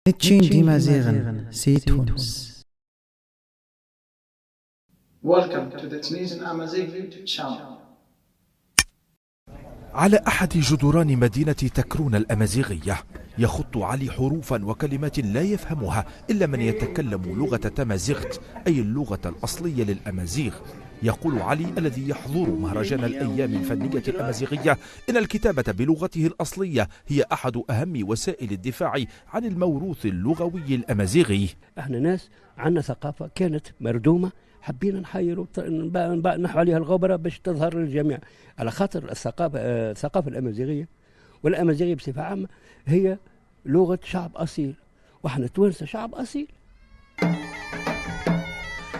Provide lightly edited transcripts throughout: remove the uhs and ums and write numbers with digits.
نتشين ديما زيغن سي تونس. Welcome to the Tunisian Amazigh YouTube channel. على أحد جدران مدينة تكرون الأمازيغية يخط علي حروفا وكلمات لا يفهمها إلا من يتكلم لغة تمازيغت، أي اللغة الأصلية للأمازيغ. يقول علي الذي يحضر مهرجان الأيام الفنية الأمازيغية إن الكتابة بلغته الأصلية هي أحد أهم وسائل الدفاع عن الموروث اللغوي الأمازيغي. احنا ناس عندنا ثقافة كانت مردومة، حبينا نحيروا نحو عليها الغبرة باش تظهر للجميع، على خاطر الثقافة الأمازيغية والأمازيغية بصفة عامة هي لغة شعب أصيل، وإحنا توانسة شعب أصيل.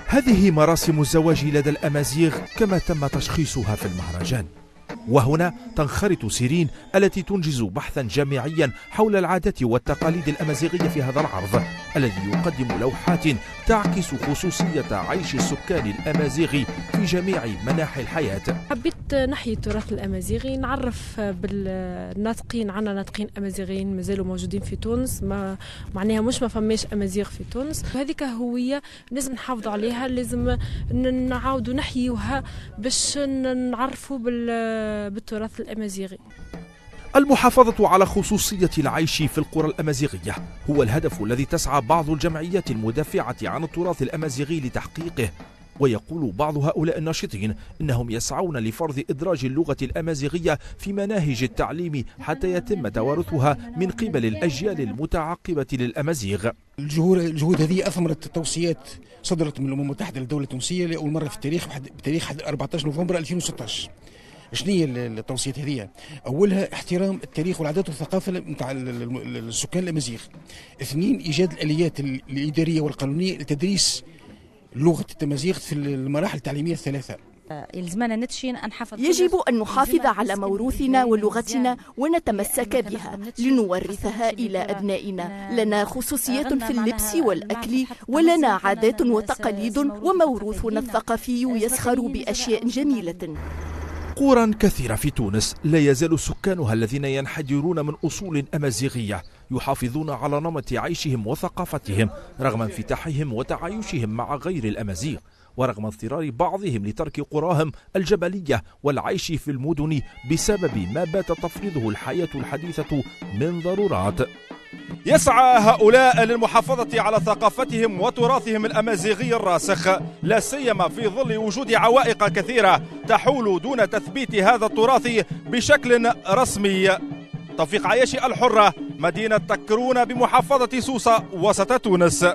هذه مراسم الزواج لدى الأمازيغ كما تم تشخيصها في المهرجان. وهنا تنخرط سيرين التي تنجز بحثا جامعيا حول العادات والتقاليد الأمازيغية في هذا العرض الذي يقدم لوحات تعكس خصوصية عيش السكان الأمازيغي في جميع مناحي الحياة. حبيت نحيي التراث الأمازيغي، نعرف بالناطقين، عنا ناطقين أمازيغيين مازالوا موجودين في تونس، معناها مش ما فماش أمازيغ في تونس. هذيك هوية لازم نحافظوا عليها، لازم نعاودوا نحيوها باش نعرفوا بالتراث الأمازيغي. المحافظة على خصوصية العيش في القرى الأمازيغية هو الهدف الذي تسعى بعض الجمعيات المدافعة عن التراث الأمازيغي لتحقيقه. ويقول بعض هؤلاء الناشطين إنهم يسعون لفرض إدراج اللغة الأمازيغية في مناهج التعليم حتى يتم توارثها من قبل الأجيال المتعاقبة للأمازيغ. الجهود هذه أثمرت توصيات صدرت من الأمم المتحدة للدولة التونسية لأول مرة في التاريخ بتاريخ 14 نوفمبر 2016. شنو هي التوصيات هذه؟ أولها احترام التاريخ والعادات والثقافة نتاع السكان الأمازيغ. 2 إيجاد الآليات الإدارية والقانونية لتدريس لغة التمازيغ في المراحل التعليمية الثلاثة. يجب أن نحافظ على موروثنا ولغتنا ونتمسك بها لنورثها إلى أبنائنا. لنا خصوصية في اللبس والأكل، ولنا عادات وتقاليد، وموروثنا الثقافي يسخر بأشياء جميلة. قرى كثيرة في تونس لا يزال سكانها الذين ينحدرون من أصول أمازيغية يحافظون على نمط عيشهم وثقافتهم رغم انفتاحهم وتعايشهم مع غير الأمازيغ، ورغم اضطرار بعضهم لترك قراهم الجبلية والعيش في المدن بسبب ما بات تفرضه الحياة الحديثة من ضرورات. يسعى هؤلاء للمحافظة على ثقافتهم وتراثهم الأمازيغي الراسخ، لا سيما في ظل وجود عوائق كثيرة تحول دون تثبيت هذا التراث بشكل رسمي. توفيق عياشي، الحرة، مدينة تكرون بمحافظة سوسة، وسط تونس.